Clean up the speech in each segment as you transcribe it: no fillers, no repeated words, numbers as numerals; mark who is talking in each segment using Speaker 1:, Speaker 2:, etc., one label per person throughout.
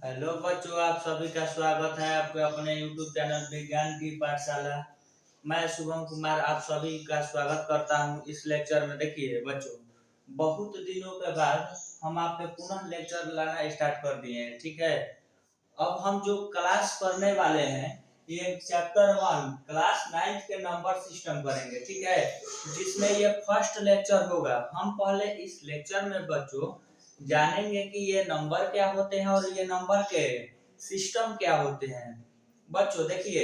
Speaker 1: Hello बच्चों, आप सभी का स्वागत है आपके अपने YouTube चैनल विज्ञान की पाठशाला। मैं शुभम कुमार आप सभी का स्वागत करता हूं इस लेक्चर में। देखिए बच्चों, बहुत दिनों के बाद हम आपके पुनः लेक्चर लाना स्टार्ट कर दिए हैं। ठीक है, अब हम जो क्लास करने वाले हैं ये चैप्टर 1 क्लास 9 के नंबर सिस्टम करेंगे। ठीक है, जिसमें ये फर्स्ट लेक्चर होगा। हम पहले इस लेक्चर में बच्चों जानेंगे कि ये नंबर क्या होते हैं और ये नंबर के सिस्टम क्या होते हैं। बच्चों देखिए,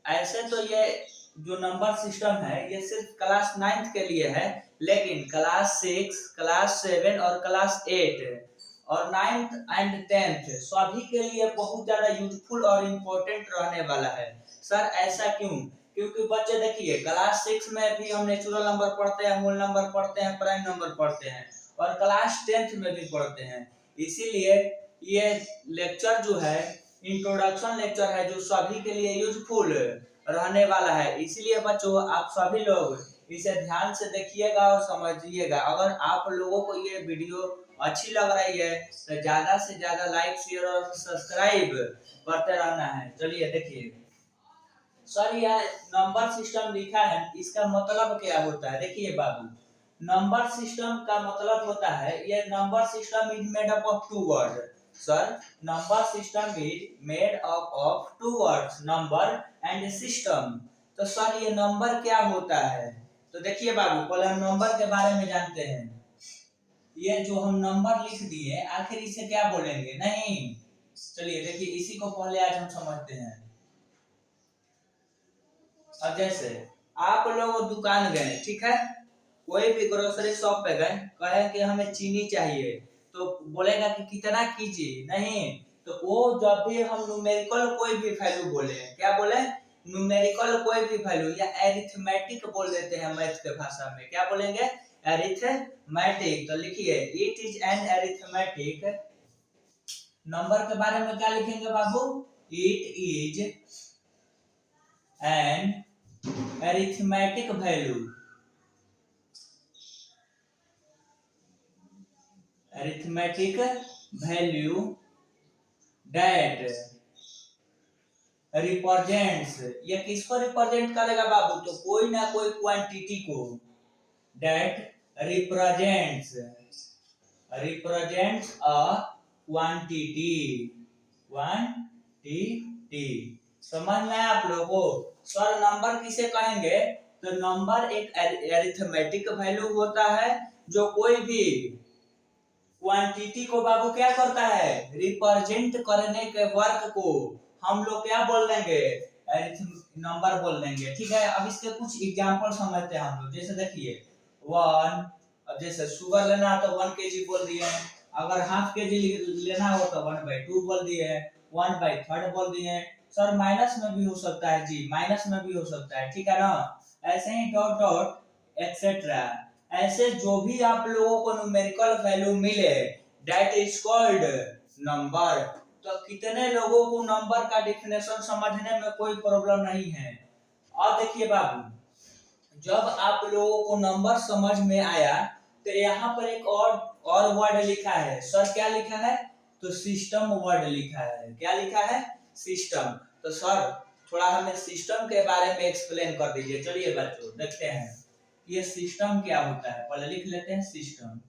Speaker 1: ऐसे तो ये जो नंबर सिस्टम है ये सिर्फ क्लास 9 के लिए है, लेकिन क्लास 6, क्लास 7 और क्लास 8 और 9th एंड 10th सभी के लिए बहुत ज्यादा यूजफुल और इम्पोर्टेंट रहने वाला है। सर ऐसा क्यों? क्योंकि बच्चे देखिए, क्लास 6 में भी हम नेचुरल नंबर पढ़ते हैं, मूल नंबर पढ़ते हैं, प्राइम नंबर पढ़ते हैं और क्लास 10th में भी पढ़ते हैं। इसीलिए ये लेक्चर जो है इंट्रोडक्शन लेक्चर है जो सभी के लिए यूजफुल रहने वाला है। इसीलिए बच्चों आप सभी लोग इसे ध्यान से देखिएगा और समझिएगा। अगर आप लोगों को ये वीडियो अच्छी लग रही है तो ज्यादा से ज्यादा लाइक, शेयर और सब्सक्राइब करते रहना है। चलिए देखिए सर, यह नंबर सिस्टम लिखा है, इसका मतलब क्या होता है? देखिए बाबू, नंबर सिस्टम का मतलब होता है ये number system is made up of two word. Sir, number system is made up of two words, number and system. तो सर ये नंबर क्या होता है? तो देखिए बाबू, पहले हम नंबर के बारे में जानते हैं। ये जो हम नंबर लिख दिए आखिर इसे क्या बोलेंगे? नहीं, चलिए देखिए इसी को पहले आज हम समझते हैं। अब जैसे आप लोग दुकान गए, ठीक है, कोई भी ग्रोसरी शॉप पे गए, कहे कि हमें चीनी चाहिए, तो बोलेगा कि कितना कीजिए? नहीं, तो वो जब भी हम न्यूमेरिकल कोई भी वैल्यू बोले, क्या बोले? न्यूमेरिकल कोई भी वैल्यू या एरिथमेटिक बोल देते हैं मैथ के भाषा में। क्या बोलेंगे? एरिथमेटिक। तो लिखिए it is an arithmetic. Number के बारे में क्या लिखेंगे बाबू? It is an arithmetic value, arithmetic value that represents, ये किसको रिप्रेजेंट करेगा बाबू? तो कोई ना कोई क्वांटिटी को। that represents a quantity, समझ में आप लोगों? सर नंबर किसे कहेंगे? तो नंबर एक अरिथमेटिक वैल्यू होता है जो कोई भी क्वांटिटी को बाबू क्या करता है? रिप्रेजेंट करने के वर्क को हम लोग क्या बोल देंगे? नंबर बोल देंगे। ठीक है, अब इसके कुछ एग्जांपल समझते हैं हम लोग। जैसे देखिए 1, अब जैसे शुगर लेना है तो 1 kg बोल दिए। अगर हाफ kg लेना हो तो 1/2 बोल दिए, 1/3 बोल दिए। सर माइनस में भी हो सकता है जी, माइनस में भी हो सकता है, ठीक है ना? ऐसे ही डॉट डॉट एक्सेट्रा। ऐसे जो भी आप लोगों को न्यूमेरिकल वैल्यू मिले दैट इज कॉल्ड नंबर। तो कितने लोगों को नंबर का डेफिनेशन समझने में कोई प्रॉब्लम नहीं है? और देखिए बाबू, जब आप लोगों को नंबर समझ में आया तो यहाँ पर एक और वर्ड लिखा है। सर क्या लिखा है? तो सिस्टम वर्ड लिखा है। क्या लिखा है? सिस्टम। तो सर थोड़ा हमें सिस्टम के बारे में एक्सप्लेन कर दीजिए। चलिए बच्चों देखते हैं ये सिस्टम क्या होता है। पहले लिख लेते हैं सिस्टम।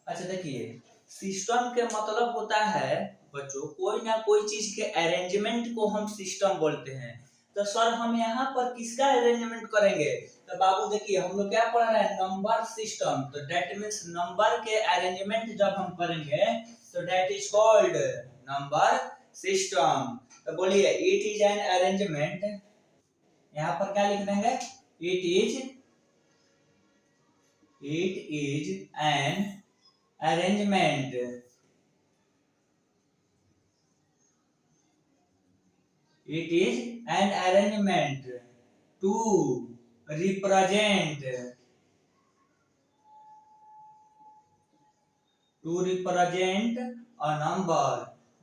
Speaker 1: अच्छा देखिए, सिस्टम के मतलब होता है बच्चों कोई ना कोई चीज के अरेंजमेंट को हम सिस्टम बोलते हैं। तो सर हम यहाँ पर किसका अरेंजमेंट करेंगे? तो बाबू देखिए, हम लोग क्या पढ़ रहे हैं? Number system. तो दैट मीन्स नंबर के अरेंजमेंट जब हम करेंगे तो that is called number system. तो बोलिए इट इज एन अरेंजमेंट। यहाँ पर क्या लिख देंगे? It is N arrangement. It is an arrangement to represent a number।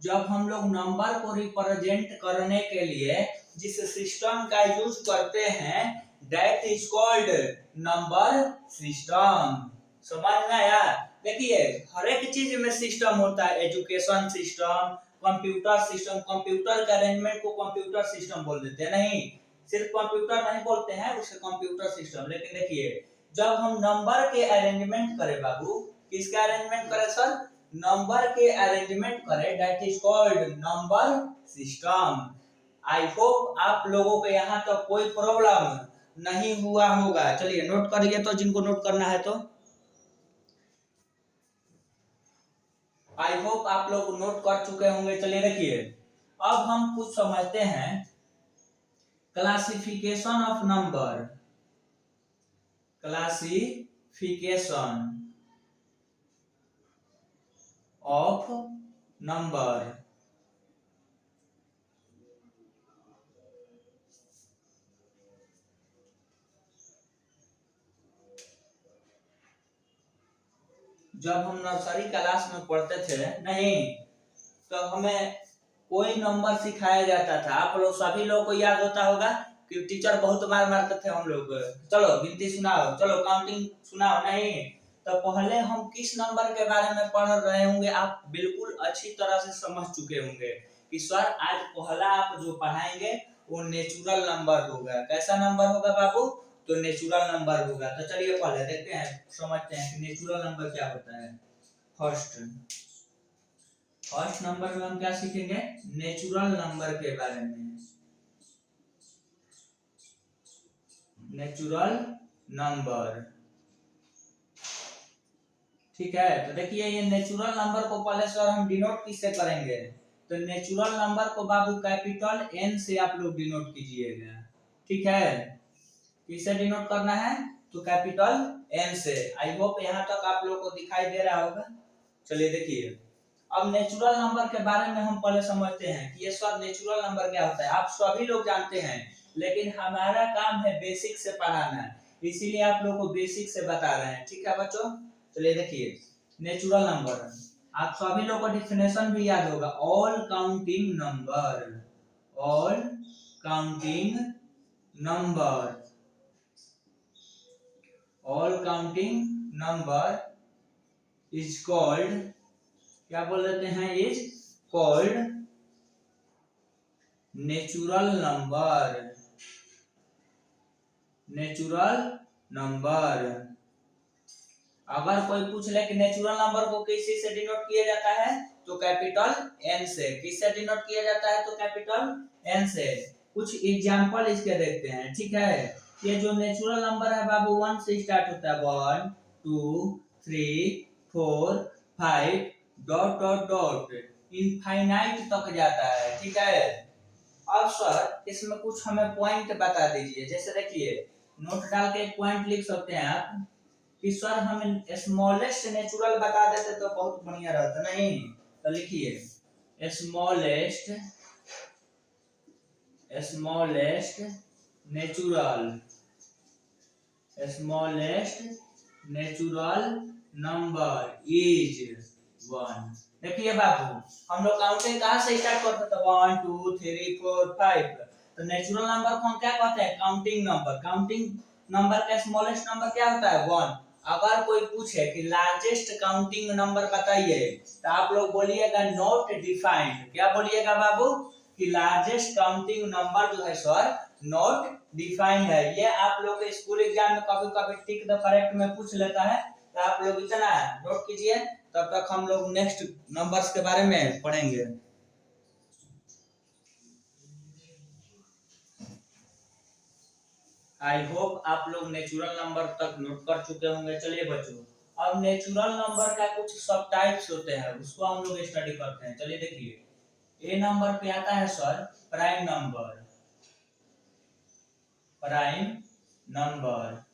Speaker 1: जब हम लोग नंबर को रिप्रेजेंट करने के लिए जिस सिस्टम का यूज करते हैं that is called number system. समझ में आया? देखिए हर एक चीज में सिस्टम होता है, education system, computer system. Computer के अरेंजमेंट को कंप्यूटर सिस्टम बोल देते हैं, नहीं सिर्फ कंप्यूटर नहीं बोलते हैं उसे कंप्यूटर सिस्टम। लेकिन देखिए जब हम नंबर के अरेंजमेंट करें बाबू, किसका अरेंजमेंट करें सर? नंबर के अरेंजमेंट करें, that is called number system. I hope आप लोगों के यहाँ तो कोई प्रॉब्लम नहीं हुआ होगा। चलिए नोट करिए तो, जिनको नोट करना है तो आई होप आप लोग नोट कर चुके होंगे। चलिए देखिए अब हम कुछ समझते हैं classification of number. Classification of number. जब हम नर्सरी क्लास में पढ़ते थे नहीं, तो हमें कोई नंबर सिखाया जाता था। आप लोग सभी लोग को याद होता होगा कि टीचर बहुत मार मारते थे हम लोग को। चलो गिनती सुनाओ, चलो काउंटिंग सुनाओ, नहीं तो पहले हम किस नंबर के बारे में पढ़ रहे होंगे आप बिल्कुल अच्छी तरह से समझ चुके होंगे कि सर आज पहला आप जो पढ़ाएंगे वो नेचुरल नंबर होगा। कैसा नंबर होगा बाबू? तो नेचुरल नंबर होगा। तो चलिए पहले देखते हैं, समझते हैं कि नेचुरल नंबर क्या होता है। फर्स्ट नंबर में हम क्या सीखेंगे? नेचुरल नंबर के बारे में। नेचुरल नंबर, ठीक है। तो देखिए ये नेचुरल नंबर को पहले सर हम डिनोट किससे करेंगे? तो नेचुरल नंबर को बाबू कैपिटल एन से आप लोग डिनोट कीजिएगा, ठीक है। किससे डिनोट करना है? तो कैपिटल एन से। आई होप यहाँ तक आप लोग को दिखाई दे रहा होगा। चलिए देखिए अब नेचुरल नंबर के बारे में हम पहले समझते हैं कि ये सर नेचुरल नंबर क्या होता है। आप सभी लोग जानते हैं, लेकिन हमारा काम है बेसिक से पढ़ाना, इसीलिए आप लोग को बेसिक से बता रहे हैं, ठीक है बच्चों। चलिए देखिए नेचुरल नंबर, आप सभी लोग को डिफिनेशन भी याद होगा। All counting number, all counting number, all counting number is called, क्या बोल देते हैं? Is called natural number. Natural number. अगर कोई पूछ ले कि नेचुरल नंबर को किस से डिनोट किया जाता है, तो कैपिटल एन से। किससे डिनोट किया जाता है? तो कैपिटल एन से। कुछ एग्जांपल इसके देखते हैं, ठीक है। ये जो नेचुरल नंबर है बाबू 1 से स्टार्ट होता है, 1 2 3 4 5 डॉट डॉट डॉट इनफाइनाइट तक जाता है, ठीक है। अब सर इसमें कुछ हमें पॉइंट बता दीजिए। जैसे देखिए नोट डाल के एक पॉइंट लिख सकते हैं आप कि सर हमें स्मॉलेस्ट नेचुरल बता देते तो बहुत बढ़िया रहता, नहीं तो लिखिए smallest, smallest natural, smallest natural number is 1। देखिए बाबू हम लोग काउंटिंग कहाँ से स्टार्ट करते थे? 1 2 3 4 5। तो नेचुरल नंबर को हम क्या कहते हैं? Counting number. काउंटिंग नंबर का स्मॉलेस्ट नंबर क्या होता है? 1। अगर कोई पूछे कि लार्जेस्ट काउंटिंग नंबर बताइए, तो आप लोग बोलिएगा नॉट डिफाइंड। क्या बोलिएगा बाबू? कि लार्जेस्ट काउंटिंग नंबर जो है सर नॉट डिफाइंड है। ये आप लोग के स्कूल एग्जाम में कभी कभी टिक द करेक्ट में पूछ लेता है, तो आप लोग इतना नोट कीजिए। तब तक हम लोग नेक्स्ट नंबर्स के बारे में पढ़ेंगे। आई होप आप लोग नेचुरल नंबर तक नोट कर चुके होंगे। चलिए बच्चों अब नेचुरल नंबर का कुछ सब टाइप्स होते हैं, उसको हम लोग स्टडी करते हैं। चलिए देखिए ए नंबर पे आता है sir prime number. Prime number,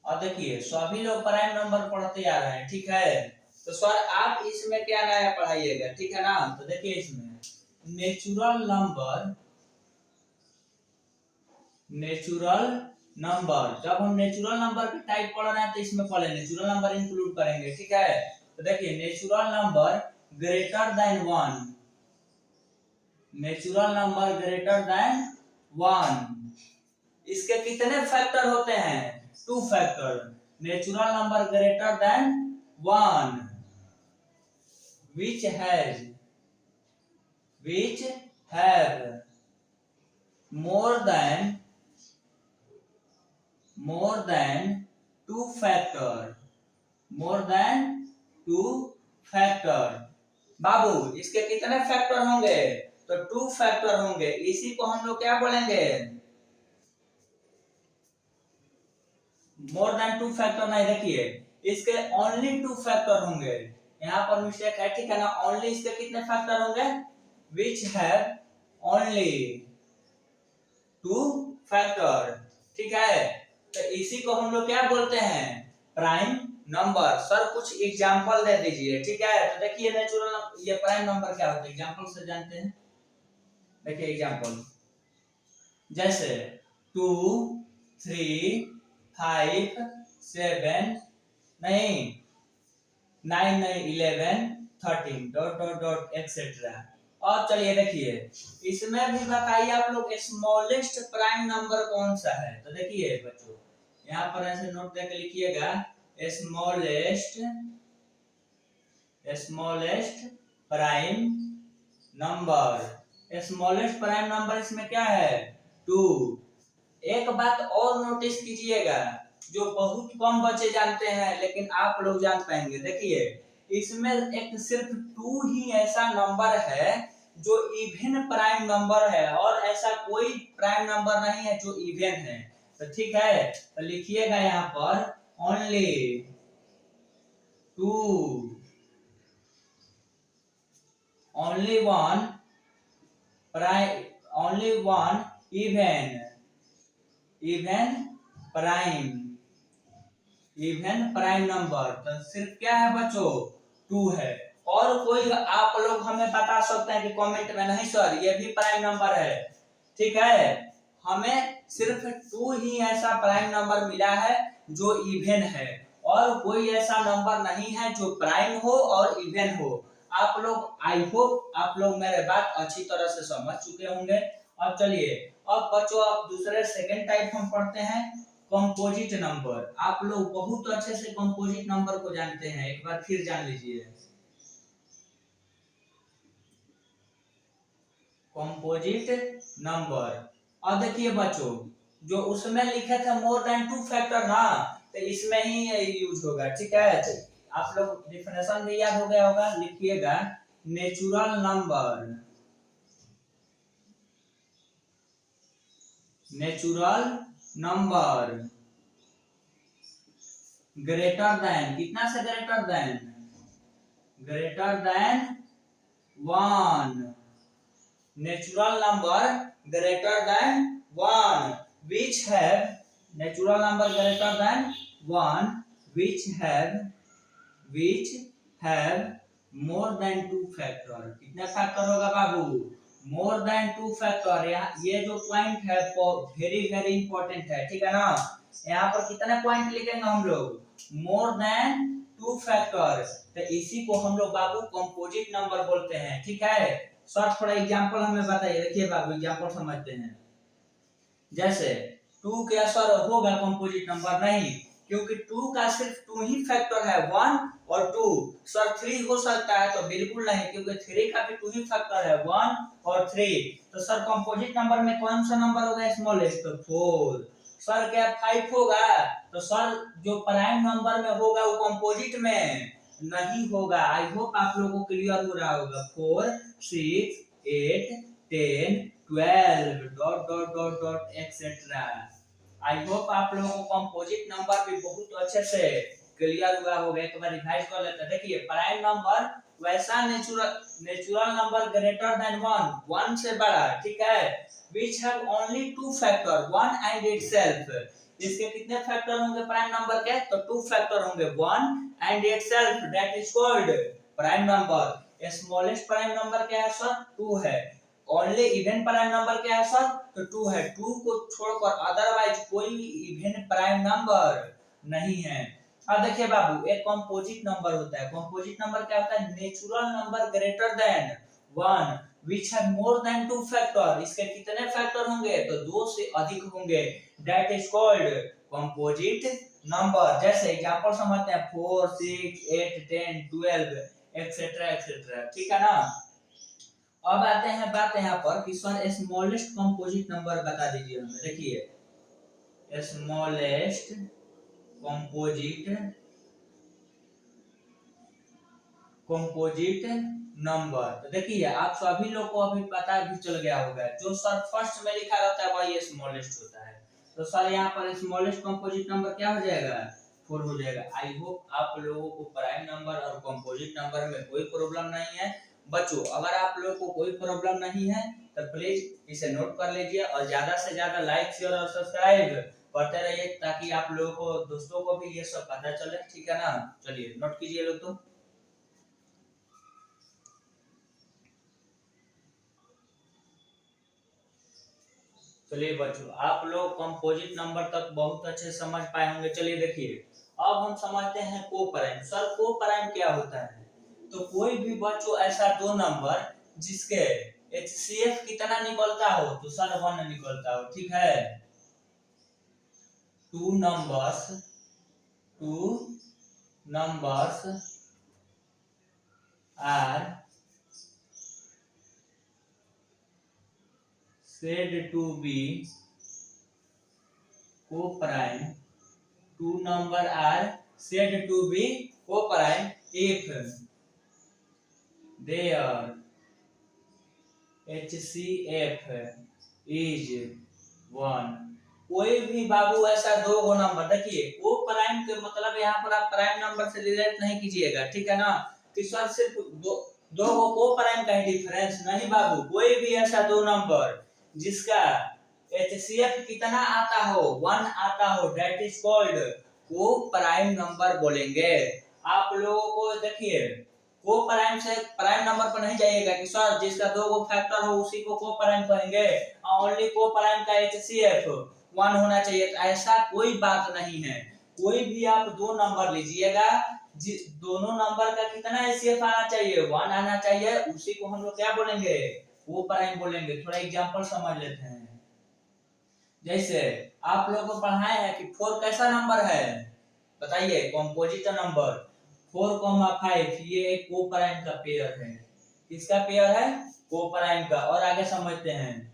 Speaker 1: और देखिए सभी लोग प्राइम नंबर पढ़ते आ रहे हैं, ठीक है। तो सर आप इसमें क्या नया पढ़ाइएगा, ठीक है ना। तो देखिए इसमें नेचुरल नंबर, नेचुरल नंबर, जब हम नेचुरल नंबर की टाइप पढ़ रहे हैं तो इसमें पहले नेचुरल नंबर इंक्लूड करेंगे, ठीक है। तो देखिए natural number greater than 1, natural number greater than 1, इसके कितने फैक्टर होते हैं? 2 factor. Natural number greater than 1 which have more than 2 factor बाबू इसके कितने फैक्टर होंगे? तो 2 फैक्टर होंगे। इसी को हम लोग क्या बोलेंगे? मोर देन 2 फैक्टर नहीं, देखिए इसके ओनली 2 फैक्टर होंगे। यहाँ पर मिस्टेक है, ठीक है ना। ओनली इसके कितने फैक्टर होंगे? विच हैव ओनली 2 फैक्टर, ठीक है। तो इसी को हम लोग क्या बोलते हैं? Prime number. सर कुछ एग्जांपल दे दीजिए, ठीक है। तो देखिए नेचुरल ये प्राइम नंबर क्या होता है, एग्जांपल से जानते हैं। देखिए एग्जांपल जैसे 2 3 5 7 नहीं 9 नहीं 11 13 डॉट डॉट डॉट एक्सेट्रा। और चलिए देखिए इसमें भी बताइए आप लोग स्मॉलेस्ट प्राइम नंबर कौन सा है। तो देखिए बच्चों यहाँ पर ऐसे नोट करके लिखिएगा smallest prime number. Smallest prime number इसमें क्या है? 2। एक बात और नोटिस कीजिएगा जो बहुत कम बच्चे जानते हैं लेकिन आप लोग जान पाएंगे। देखिए इसमें एक सिर्फ 2 ही ऐसा नंबर है जो इवन प्राइम नंबर है और ऐसा कोई प्राइम नंबर नहीं है जो इवन है। तो ठीक है, तो लिखिएगा यहाँ पर only 2 only one even prime number. तो सिर्फ क्या है बच्चों? 2 है। और कोई आप लोग हमें बता सकते हैं कि कमेंट में, नहीं सर ये भी प्राइम नंबर है, ठीक है। हमें सिर्फ 2 ही ऐसा प्राइम नंबर मिला है जो इवन है और कोई ऐसा नंबर नहीं है जो प्राइम हो और इवन हो। आप लोग आई होप आप लोग मेरे बात अच्छी तरह से समझ चुके होंगे। अब चलिए अब बच्चों अब दूसरे सेकंड टाइप हम पढ़ते हैं कंपोजिट नंबर। आप लोग बहुत अच्छे से कंपोजिट नंबर को जानते हैं, एक बार फिर जान लीजिए कंपोजिट नंबर। अब देखिए बच्चों जो उसमें लिखे थे मोर देन 2 फैक्टर ना, तो इसमें ही यूज होगा, ठीक है। तो आप लोग डिफिनेशन भी याद हो गया होगा, लिखिएगा नेचुरल नंबर ग्रेटर देन, कितना से greater than 1। Natural number greater than 1 which have natural number greater than 1 which have more than 2 factor. कितने फैक्टर होगा बाबू? More than 2 factor. ये जो पॉइंट है वेरी वेरी इंपॉर्टेंट है, ठीक है ना। यहाँ पर कितने पॉइंट लिखेंगे हम लोग? More than 2 factor. तो इसी को हम लोग बाबू कंपोजिट नंबर बोलते हैं, ठीक है। सर थोड़ा एग्जांपल हमें बताइए। देखिए बाबू एग्जांपल समझते हैं। जैसे 2 क्या सर होगा कंपोजिट नंबर? नहीं, क्योंकि 2 का सिर्फ 2 ही फैक्टर है 1 और 2। सर 3 हो सकता है? तो बिल्कुल नहीं, क्योंकि 3 का भी 2 ही फैक्टर है 1 और 3। तो सर कंपोजिट नंबर में कौन सा नंबर होगा स्मॉलेस्ट? तो 4। सर क्या 5 होगा? तो सर जो प्राइम नंबर में होगा वो कंपोजिट में नहीं होगा। आई होप आप लोगों को क्लियर हो रहा होगा। 4 6 8 10 12 dot dot dot dot etcetera. आई होप आप लोगों को कंपोजिट नंबर भी बहुत अच्छे से क्लियर हुआ होगा। एक बार रिवाइज कर लेते हैं। देखिए प्राइम नंबर वैसा नेचुरल नंबर ग्रेटर देन 1 से बड़ा, ठीक है। which have only 2 factor 1 and itself। इसके कितने फैक्टर होंगे प्राइम नंबर के? तो 2 फैक्टर होंगे 1 and itself, that is called prime number. Smallest prime number क्या है सर? 2 है। ओनली इवन प्राइम नंबर क्या है सर? तो 2 है। 2 को छोड़कर अदरवाइज कोई भी इवन प्राइम नंबर नहीं है। अब देखिए बाबू एक कंपोजिट नंबर होता है। कंपोजिट नंबर क्या होता है? Natural number greater than 1 which have more than 2 factor. इसके कितने फैक्टर होंगे? तो 2 से अधिक होंगे, that is called composite number. जैसे एग्जांपल समझते हैं 4 6 8 10 12 एक्सेट्रा एक्सेट्रा, ठीक है ना। अब आते हैं बात यहाँ पर कि सर स्मॉलेस्ट कंपोजिट नंबर बता दीजिए हमें। देखिए स्मॉलेस्ट कंपोजिट नंबर। तो देखिए आप सभी लोग को अभी पता भी चल गया होगा, जो सर फर्स्ट में लिखा रहता है वही स्मॉलेस्ट होता है। तो सर यहाँ पर स्मॉलेस्ट कंपोजिट नंबर क्या हो जाएगा, 4 हो जाएगा। आई होप आप लोगों को प्राइम नंबर और कंपोजिट नंबर में कोई प्रॉब्लम नहीं है बच्चों। अगर आप लोगों को कोई प्रॉब्लम नहीं है तो प्लीज इसे नोट कर लीजिए और ज्यादा से ज्यादा लाइक शेयर और सब्सक्राइब करते रहिए, ताकि आप लोगों को दोस्तों को भी ये सब पता चले, ठीक है ना। चलिए नोट कीजिए लोग। तो चलिए बच्चों आप लोग कंपोजिट नंबर तक बहुत अच्छे समझ पाए होंगे। चलिए देखिए अब हम समझते हैं को प्राइम। सर को प्राइम क्या होता है, तो कोई भी बच्चों ऐसा दो नंबर जिसके HCF कितना निकलता हो, तो सर 1 निकलता हो, ठीक है। Two numbers are said to be co-prime. Two number are said to be co-prime if their HCF is 1। कोई भी बाबू ऐसा दो गो नंबर, देखिए को प्राइम के मतलब यहाँ पर आप प्राइम नंबर से रिलेट नहीं कीजिएगा, ठीक है ना। कि सर सिर्फ दो गो को प्राइम का ही डिफरेंस नहीं बाबू, कोई भी ऐसा दो नंबर जिसका HCF कितना आता हो, 1 आता हो, दैट इज कॉल्ड को प्राइम नंबर बोलेंगे। आप लोगों को देखिए को प्राइम से प्राइम नंबर पर नहीं जाइएगा कि सर जिसका दो गो फैक्टर हो उसी को प्राइम कहेंगे, ओनली को प्राइम का HCF 1 होना चाहिए। ऐसा कोई बात नहीं है। कोई भी आप दो नंबर लीजिएगा, दोनों नंबर का कितना HCF आना चाहिए, 1 आना चाहिए, उसी को हम लोग क्या बोलेंगे, को प्राइम बोलेंगे। थोड़ा एग्जांपल समझ लेते हैं। जैसे आप लोगों को पढ़ाए हैं कि 4 कैसा नंबर है, बताइए कंपोजिट नंबर 4,5 ये एक को प्राइम का पेयर है। किसका पेयर है, को प्राइम का। और आगे समझते हैं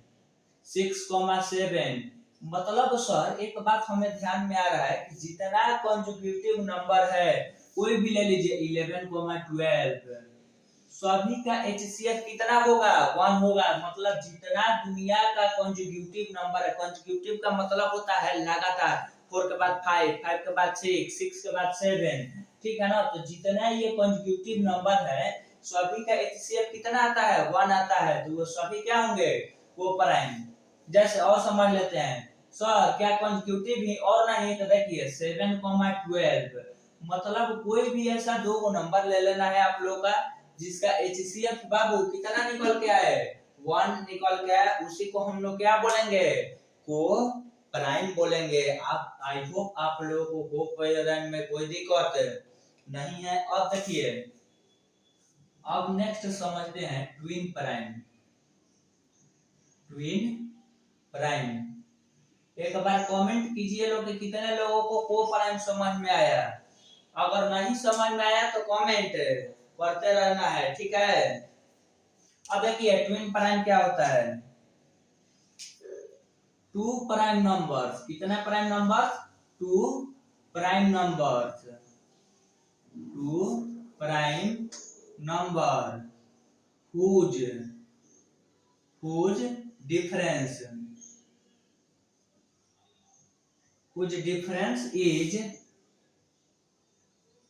Speaker 1: 6,7 मतलब सर एक बात हमें ध्यान में आ रहा है कि जितना कंजुगेटिव नंबर है कोई भी ले लीजिए 11,12 सभी का HCF कितना होगा, 1 होगा। मतलब जितना दुनिया का कंजुगेटिव नंबर है, कंजुगेटिव का मतलब होता है लगातार, 4 के बाद 5, 5 के बाद 6, 6 के बाद 7, ठीक है ना। तो जितना ये कंजुगेटिव नंबर है सभी का HCF कितना आता है, 1 आता है, तो वो सभी क्या होंगे, को प्राइम। जैसे और समझ लेते हैं सर क्या कंजुगेटिव ही और नहीं, तो देखिए 7,12 मतलब कोई भी ऐसा दो को नंबर ले लेना है आप लोग का जिसका HCF बाबू कितना निकल के आए, 1 निकल के आए, उसी को हम लोग क्या बोलेंगे, को प्राइम बोलेंगे। आप आई होप आप लोगों को प्राइम में कोई दिक्कत नहीं है। अब देखिए अब नेक्स्ट समझते हैं ट्विन प्राइम। एक बार कमेंट कीजिए लोग कि कितने लोगों को प्राइम समझ में आया। अगर नहीं समझ में आया तो कमेंट करते रहना है, ठीक है। अब देखिए ट्विन प्राइम क्या होता है, टू प्राइम नंबर्स, कितने prime numbers, two prime numbers, two prime number whose difference is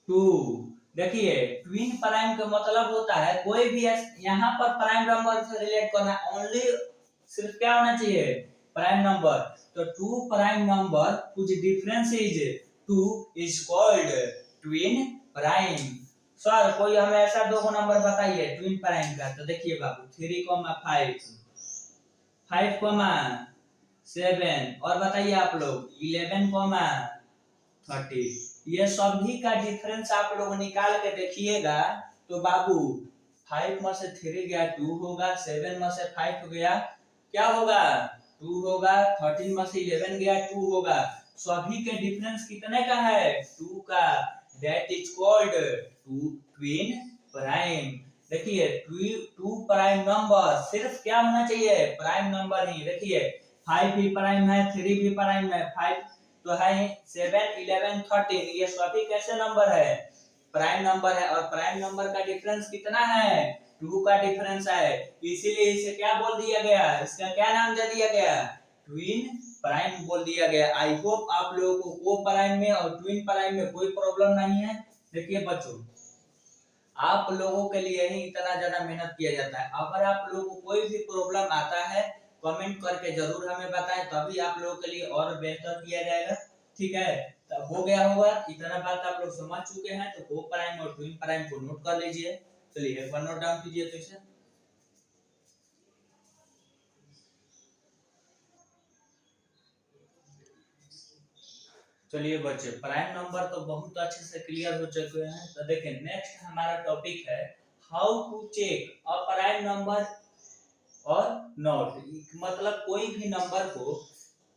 Speaker 1: 2। देखिए ट्विन प्राइम का मतलब होता है कोई भी यहाँ पर प्राइम नंबर से रिलेट करना, ओनली सिर्फ क्या होना चाहिए, प्राइम नंबर। तो टू प्राइम नंबर कुछ difference is 2 is called twin prime. Sir कोई हमें ऐसा दो नंबर बताइए ट्विन प्राइम का, तो देखिए बाबू 3,5, 5,7 और बताइए आप लोग 11,30। ये सभी का डिफरेंस आप लोग निकाल के देखिएगा तो बाबू 5 में से 3 गया 2 होगा, 7 में से 5 गया क्या होगा, 2 होगा, 13 में से 11 गया 2 होगा। सभी के डिफरेंस कितने का है 2 का, that is called two twin prime. देखिए 2 प्राइम नंबर सिर्फ क्या होना चाहिए प्राइम नंबर ही। देखिए 5 भी प्राइम है, 3 भी प्राइम है, 5 तो है 7 11 13 ये सभी कैसे नंबर है प्राइम नंबर है। और प्राइम नंबर का डिफरेंस कितना है 2 का डिफरेंस है, इसीलिए इसे क्या बोल दिया गया, इसका क्या नाम दे दिया गया ट्विन प्राइम बोल दिया गया। आई होप आप लोगों को को प्राइम में और ट्विन प्राइम में कोई प्रॉब्लम नहीं है। देखिए बच्चों आप लोगों के लिए ही इतना ज्यादा मेहनत किया जाता है, अगर आप लोगों को कोई भी प्रॉब्लम आता है कमेंट करके जरूर हमें बताएं, तभी आप लोगों के लिए और बेहतर किया जाएगा। ठीक है तो हो गया होगा, इतना बात आप लोग समझ चुके हैं, तो को प्राइम और ट्विन प्राइम को नोट कर लीजिए। चलिए एक बार नोट डाउन कीजिए तो इसे। चलिए बच्चे प्राइम नंबर तो बहुत अच्छे से क्लियर हो चुके हैं। तो देखिए नेक्स्ट हमारा टॉपिक है how to check a prime number और नॉट। मतलब कोई भी नंबर को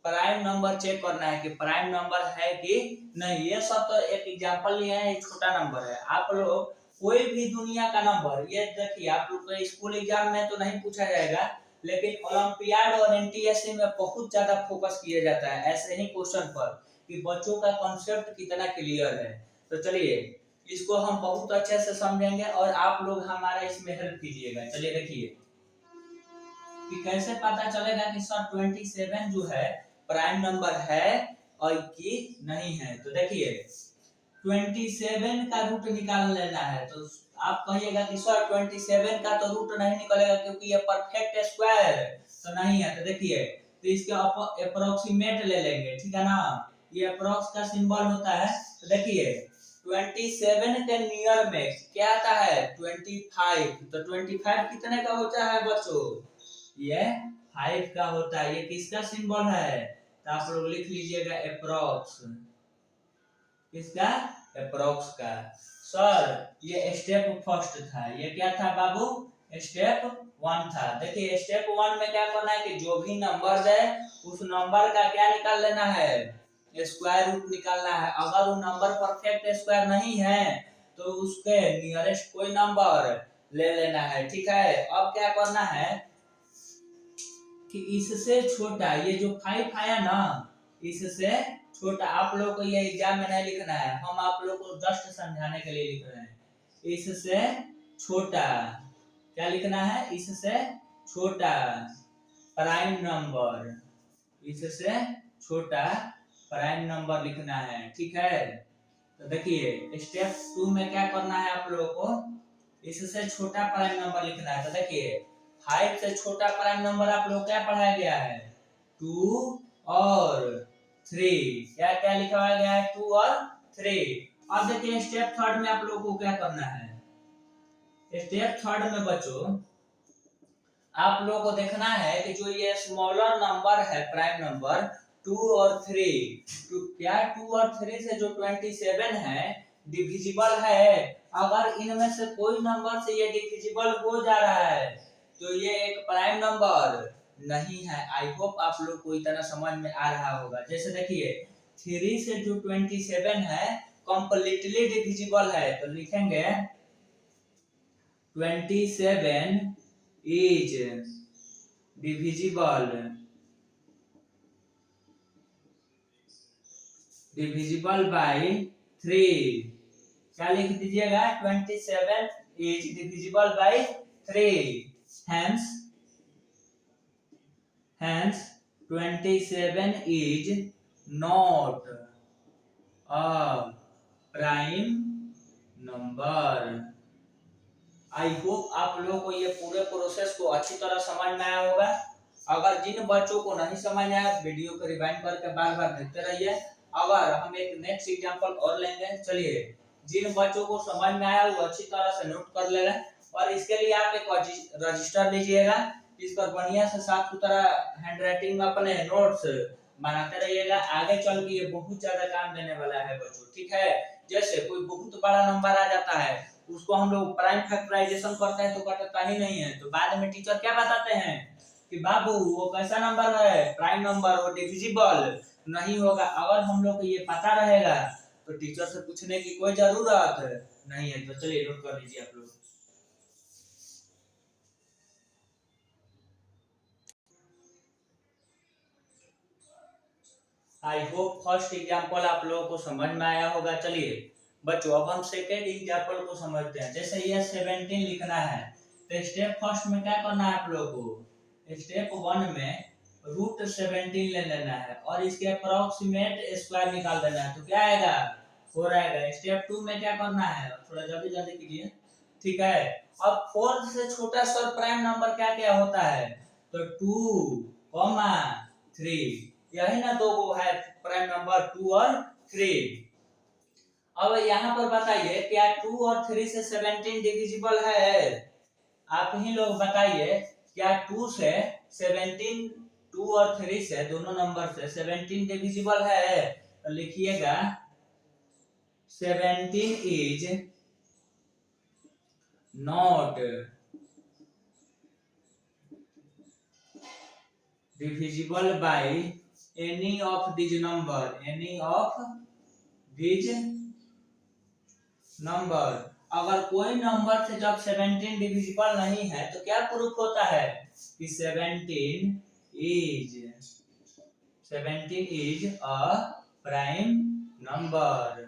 Speaker 1: प्राइम नंबर चेक करना है कि प्राइम नंबर है कि नहीं। ये सब तो एक एग्जांपल लिया है, एक छोटा नंबर है। आप लोग कोई भी दुनिया का नंबर, ये देखिए आप लोग को स्कूल एग्जाम में तो नहीं पूछा जाएगा, लेकिन ओलंपियाड और एनटीएससी में बहुत ज्यादा फोकस किया जाता है ऐसे ही क्वेश्चन पर कि बच्चों का कॉन्सेप्ट कितना क्लियर है। तो चलिए इसको हम बहुत अच्छे से समझेंगे और आप लोग हमारा इसमें हेल्प कीजिएगा। चलिए देखिए कि कैसे पता चलेगा कि सर 27 जो है प्राइम नंबर है और कि नहीं है। तो देखिए 27 का रूट निकाल लेना है। तो आप कहिएगा कि सर 27 का तो रूट नहीं निकलेगा क्योंकि ये परफेक्ट स्क्वायर तो नहीं है। तो देखिए तो इसके अप्रोक्सीमेट ले लेंगे, ठीक है ना। ये अप्रोक्स का सिंबल होता है। तो देखिए 27 के नियर में क्या आता है 25। तो 25 कितने का होता है बच्चों, ये 5 का होता है। ये किसका सिंबल है तो आप लोग लिख लीजिएगा अप्रोक्स, किसका अप्रोक्स का। सर ये स्टेप फर्स्ट था, ये क्या था बाबू स्टेप 1 था। देखिए स्टेप 1 में क्या करना है कि जो भी नंबर दे उस नंबर का क्या निकाल लेना है स्क्वायर रूट निकालना है। अगर वो नंबर परफेक्ट स्क्वायर नहीं है तो उसके नियरेस्ट कोई नंबर ले लेना है, ठीक है। अब क्या करना है कि इससे छोटा ये जो 5 आया ना, इससे छोटा, आप लोग को ये एग्जाम में नहीं लिखना है, हम आप लोग को जस्ट समझाने के लिए लिख रहे हैं। इससे छोटा क्या लिखना है, इससे छोटा प्राइम नंबर, इससे छोटा प्राइम नंबर लिखना है, ठीक है। तो देखिए स्टेप 2 में क्या करना है आप लोगों को, इससे छोटा प्राइम नंबर लिखना है। तो देखिए 5 से छोटा प्राइम नंबर आप लोग क्या पढ़ाया गया है 2 और 3। क्या क्या लिखा गया है 2 और 3। अब देखिए स्टेप 3 में आप लोगों को क्या करना है। स्टेप 3 में बच्चों आप लोगों को देखना है कि जो ये स्मॉलर नंबर है प्राइम नंबर 2 और 3, तो क्या 2 और 3 से जो 27 है डिविजिबल है। अगर इनमें से कोई नंबर से ये डिविजिबल हो जा रहा है तो ये एक प्राइम नंबर नहीं है। आई होप आप लोग को इतना समझ में आ रहा होगा। जैसे देखिए 3 से जो 27 है कंप्लीटली डिविजिबल है, तो लिखेंगे 27 is divisible by 3। क्या लिख दीजिएगा 27 is divisible by 3। hence 27 is not a prime number। I hope आप लोगों को ये पूरे प्रोसेस को अच्छी तरह समझ में आया होगा। अगर जिन बच्चों को नहीं समझ में आया वीडियो को रिवाइंड करके बार बार देखते रहिए। अगर हम एक नेक्स्ट एग्जांपल और लेंगे, चलिए जिन बच्चों को समझ में आया वो अच्छी तरह से नोट कर ले और इसके लिए आप एक रजिस्टर लीजिएगा, इस पर बढ़िया से साफ सुथरा हैंडराइटिंग में अपने नोट्स बनाते रहिएगा। आगे चल के ये बहुत ज्यादा काम देने वाला है बच्चों, ठीक है। जैसे कोई बहुत बड़ा नंबर आ जाता है उसको हम लोग प्राइम फैक्टराइजेशन करते हैं तो कटता ही नहीं है, तो बाद में टीचर क्या बताते हैं कि बाबू वो कैसा नंबर है प्राइम नंबर, वो डिविजिबल नहीं होगा। अगर हम लोग को ये पता रहेगा तो टीचर से पूछने की कोई जरूरत नहीं है। तो चलिए नोट कर लीजिए आप लोग। आई होप फर्स्ट एग्जाम्पल आप लोगों को समझ में आया होगा। चलिए बच्चों अब हम सेकेंड एग्जाम्पल को समझते हैं। जैसे ये 17 लिखना है तो स्टेप फर्स्ट में क्या करना है आप लोगों को, स्टेप 1 में √17 ले लेना है और इसके अप्रोक्सीमेट स्क्वायर निकाल देना है। तो क्या आएगा 4 आएगा। स्टेप 2 में क्या करना है, थोड़ा जल्दी जल्दी कीजिए, ठीक है। अब 4 से छोटा सर प्राइम नंबर क्या क्या होता है, तो 2, 3, यही ना दो वो है प्राइम नंबर 2 और 3। अब यहाँ पर बताइए क्या 2 और 3 से 17 डिविजिबल है? आप ही लोग बताइए क्या 2 से 17, 2 और 3 से दोनों नंबर से 17 डिविजिबल है? तो लिखिएगा 17 is not divisible by any of these number। अगर कोई नंबर से जब 17 डिविजिबल नहीं है तो क्या प्रूफ होता है कि 17 इज अ प्राइम नंबर।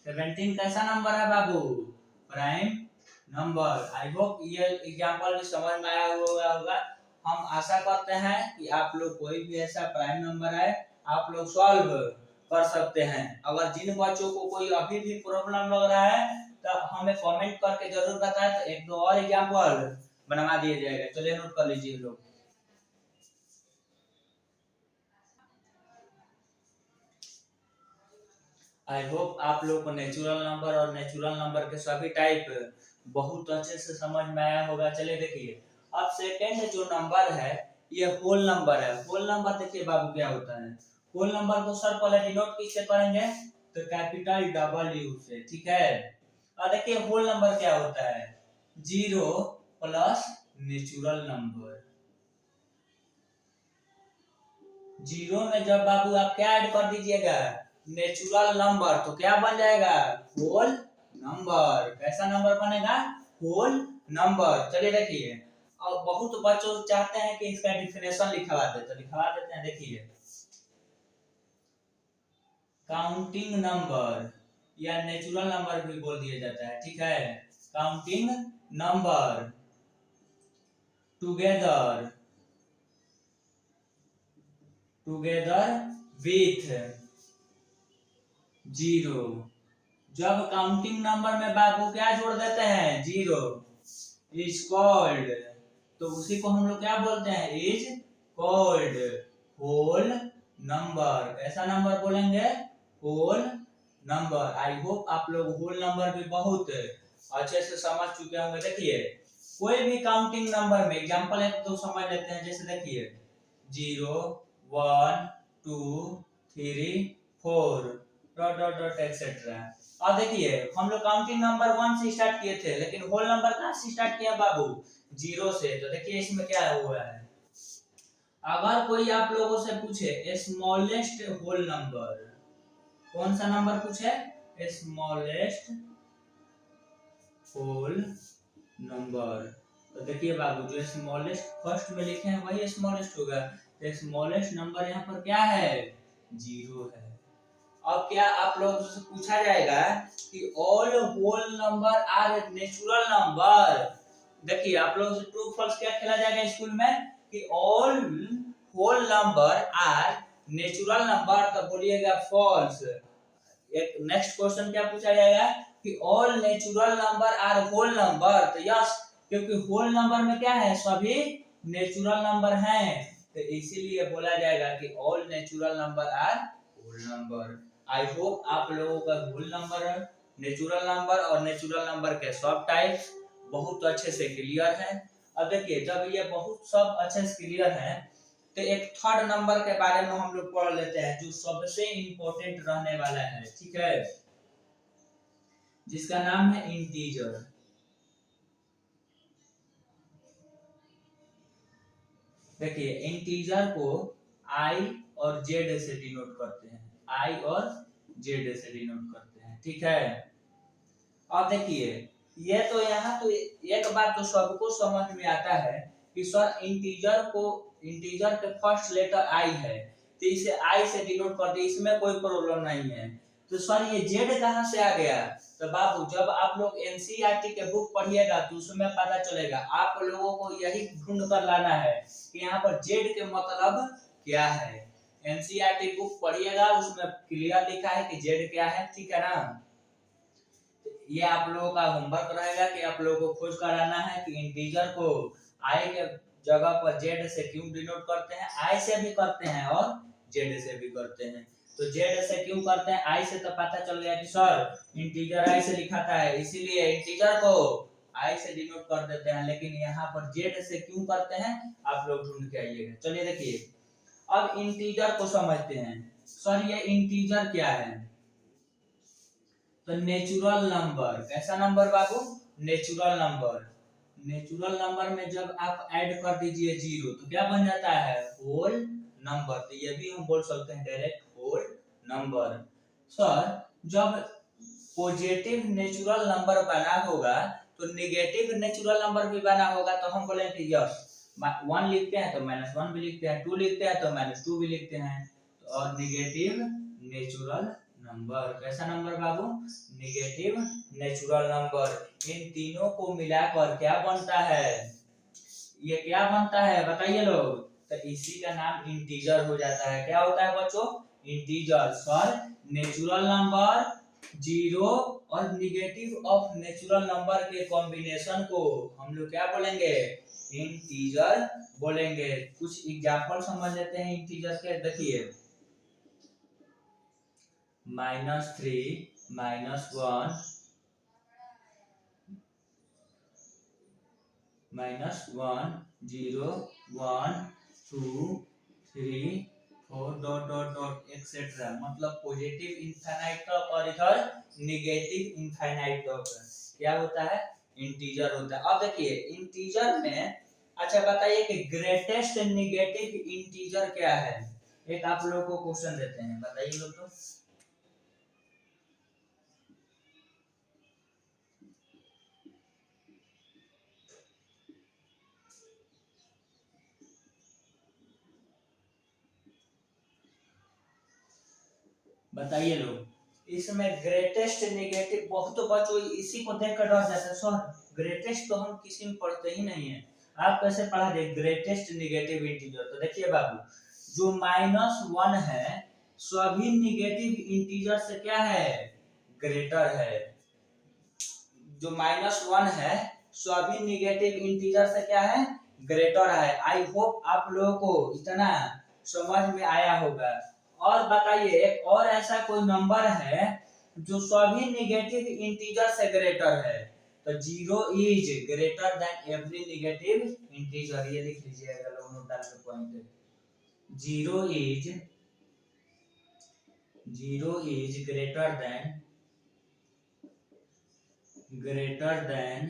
Speaker 1: 17 कैसा नंबर है बाबू, प्राइम नंबर। आई होप ये एग्जांपल भी समझ में आया होगा। हम आशा करते हैं कि आप लोग कोई भी ऐसा प्राइम नंबर है आप लोग सॉल्व कर सकते हैं। अगर जिन बच्चों को कोई अभी भी प्रॉब्लम लग रहा है तो हमें कमेंट करके जरूर बताएं, तो एक दो और एग्जांपल बनवा दिए जाएगा। चलिए नोट कर लीजिए लोग। आई होप आप लोग को नेचुरल नंबर और नेचुरल नंबर के सभी टाइप बहुत अच्छे से समझ में आया होगा। चलिए देखिए अब सेकेंड जो नंबर है ये होल नंबर है। होल नंबर देखिए बाबू क्या होता है, होल नंबर को सर पहले डिनोट किससे करेंगे, तो कैपिटल W से, ठीक है। और देखिए होल नंबर क्या होता है, 0 प्लस नेचुरल नंबर। 0 में जब बाबू आप क्या ऐड कर दीजिएगा, नेचुरल नंबर, तो क्या बन जाएगा होल नंबर। कैसा नंबर बनेगा, होल नंबर। चलिए देखिए अब बहुत बच्चों चाहते हैं कि इसका डिफिनेशन लिखवा दे, तो लिखवा देते हैं। देखिए काउंटिंग नंबर या नेचुरल नंबर भी बोल दिया जाता है, ठीक है। Counting number together with 0। जब काउंटिंग नंबर में बाबू क्या जोड़ देते हैं 0 इज कॉल्ड, तो उसी को हम लोग क्या बोलते हैं, इज कॉल्ड होल नंबर। कैसा नंबर बोलेंगे, होल नंबर। आई होप आप लोग होल नंबर भी बहुत अच्छे से समझ चुके होंगे। देखिए कोई भी काउंटिंग नंबर में एग्जांपल एक तो समझ लेते हैं। जैसे देखिए 0, 1, 2, 3, 4 डॉट डॉट डॉट एक्सेट्रा। अब देखिए हम लोग काउंटिंग नंबर 1 से स्टार्ट किए थे, लेकिन होल नंबर कहाँ से स्टार्ट किया बाबू, 0 से। तो देखिए इसमें क्या हुआ है, अगर कोई आप लोगों से पूछे स्मॉलेस्ट होल नंबर, कौन सा नंबर पूछे, स्मॉलेस्ट होल नंबर, तो देखिए बाबू जो स्मॉलेस्ट फर्स्ट में लिखे हैं वही स्मॉलेस्ट होगा। तो स्मॉलेस्ट नंबर यहाँ पर क्या है, 0 है। अब क्या आप लोगों से पूछा जाएगा कि all whole number are natural number. देखिए आप लोगों से ट्रू फॉल्स क्या खेला जाएगा स्कूल में कि all whole number are natural number, तो बोलिएगा फॉल्स। एक नेक्स्ट क्वेश्चन क्या पूछा जाएगा कि all natural number are whole number, तो यस, क्योंकि होल नंबर में क्या है, सभी नेचुरल नंबर हैं, तो इसीलिए बोला जाएगा कि all natural number are whole number. I hope आप लोगों का होल नंबर, नेचुरल नंबर और नेचुरल नंबर के सब टाइप बहुत अच्छे से क्लियर है। अब देखिए जब ये बहुत सब अच्छे से क्लियर है तो एक थर्ड नंबर के बारे में हम लोग पढ़ लेते हैं जो सबसे इंपॉर्टेंट रहने वाला है, ठीक है, जिसका नाम है इंटीजर। देखिए इंटीजर को आई और जेड से डिनोट करते हैं, आई और जेड से डिनोट करते हैं, ठीक है। अब देखिए ये तो यहाँ तो एक बात तो सबको समझ में आता है कि सर इंटीजर के फर्स्ट लेटर आई है तो इसे आई से डिनोट करते, इसमें कोई प्रॉब्लम नहीं है। तो सर ये जेड कहाँ से आ गया? तो बाबू जब आप लोग एनसीईआरटी के बुक पढ़िएगा तो उसमें पता चलेगा, आप लोगों को यही ढूंढ कर लाना है कि यहाँ पर जेड के मतलब क्या है। एनसीईआरटी बुक पढ़िएगा, उसमें क्लियर लिखा है कि जेड क्या है, ठीक है ना। ये आप लोगों का होमवर्क रहेगा कि आप लोगों को खोज कराना है कि इंटीजर को आई के जगह पर जेड से क्यों डिनोट करते हैं। आई से भी करते हैं और जेड से भी करते हैं। तो जेड से क्यों करते हैं, आई से तो पता चल गया कि सर इंटीजर आई से लिखाता है, इसीलिए इंटीजर को आई से डिनोट कर देते हैं। लेकिन यहाँ पर जेड से क्यों करते हैं आप लोग ढूंढ के आइएगा। चलिए देखिए अब इंटीजर को समझते हैं। सर ये इंटीजर क्या है? तो नेचुरल नंबर। कैसा नंबर बाबू? Natural number. नेचुरल नंबर में जब आप ऐड कर दीजिए जीरो तो क्या बन जाता है? Whole number. तो ये भी हम बोल सकते हैं डायरेक्ट होल नंबर। सर जब पॉजिटिव नेचुरल नंबर बना होगा तो नेगेटिव नेचुरल नंबर भी बना होगा, तो हम बोलेंगे कि यस 1 लिखते हैं तो -1 भी लिखते हैं, 2 लिखते हैं तो -2 भी लिखते हैं। और नेगेटिव नेचुरल नंबर। कैसा नंबर बाबू? Negative natural number. इन तीनों को मिलाकर क्या बनता है? ये क्या बनता है बताइए लोग। तो इसी का नाम इंटीजर हो जाता है। क्या होता है बच्चों? Integer. Sir natural number zero और निगेटिव ऑफ नेचुरल नंबर के कॉम्बिनेशन को हम लोग क्या बोलेंगे? इंटीजर बोलेंगे। कुछ एग्जांपल समझ लेते हैं इंटीजर के। देखिए -3 -1 -1 0 1 2 3 4 डॉट डॉट डॉट एक्सेट्रा। मतलब पॉजिटिव इनफाइनाइट तक और इधर नेगेटिव इनफाइनाइट तक क्या होता है? इंटीजर होता है। अब देखिए इंटीजर में अच्छा बताइए कि ग्रेटेस्ट नेगेटिव इंटीजर क्या है? एक आप लोगों को क्वेश्चन देते हैं, बताइए लोग। तो बताइए लोग इसमें ग्रेटेस्ट नेगेटिव। बहुत बच्चों इसी को देखकर डर जाते हैं, सर ग्रेटेस्ट तो हम किसी में पढ़ते ही नहीं है, आप कैसे पढ़ा दे ग्रेटेस्ट नेगेटिव इंटीजर। तो देखिए बाबू जो -1 है सभी नेगेटिव इंटीजर से क्या है? ग्रेटर है। जो -1 है सभी नेगेटिव इंटीजर से क्या है? ग्रेटर है। आई होप आप लोगों को इतना समझ में आया होगा। और बताइए एक और ऐसा कोई नंबर है जो सभी नेगेटिव इंटीजर से ग्रेटर है? तो 0 is greater than every negative integer. ये लिख लीजिएगा लोग नोट डाल के point. 0 is greater than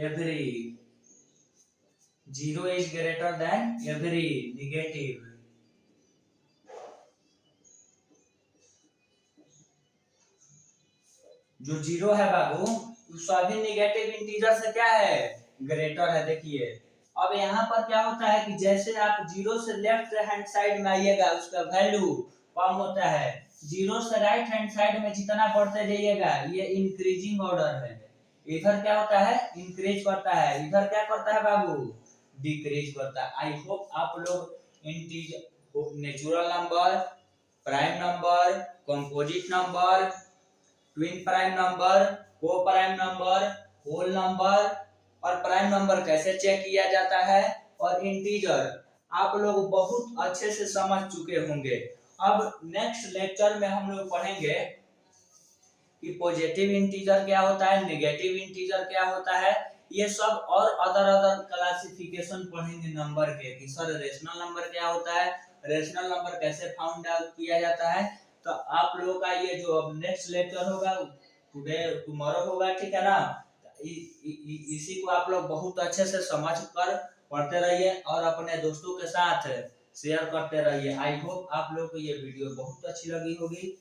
Speaker 1: every 0 is greater than every negative। जो 0 है बाबू सभी नेगेटिव इंटीजर से क्या है? ग्रेटर है। देखिए अब यहाँ पर क्या होता है कि जैसे आप 0 से लेफ्ट हैंड साइड में आइएगा उसका वैल्यू कम होता है, 0 से राइट हैंड साइड में जितना बढ़ते जाइएगा ये इंक्रीजिंग ऑर्डर है। इधर क्या होता है? इंक्रीज करता है, इधर क्या करता है बाबू? डिक्रीज करता है। आई होप आप लोग integer natural number, prime number, composite number, twin prime number, को प्राइम नंबर, होल नंबर और प्राइम नंबर कैसे चेक किया जाता है और इंटीजर आप लोग बहुत अच्छे से समझ चुके होंगे। अब नेक्स्ट लेक्चर में हम लोग पढ़ेंगे कि पॉजिटिव इंटीजर क्या होता है, नेगेटिव इंटीजर क्या होता है, ये सब और अदर क्लासिफिकेशन पढ़ेंगे नंबर के कि सर रेशनल नंबर क्या होता है, रेशनल नंबर कैसे फाउंड आउट किया जाता है। तो आप लोगों का ये जो अब नेक्स्ट लेक्चर होगा टुमारो होगा, ठीक है ना। इसी को आप लोग बहुत अच्छे से समझ कर पढ़ते रहिए और अपने दोस्तों के साथ शेयर करते रहिए। आई होप आप लोगों को ये वीडियो बहुत अच्छी लगी होगी।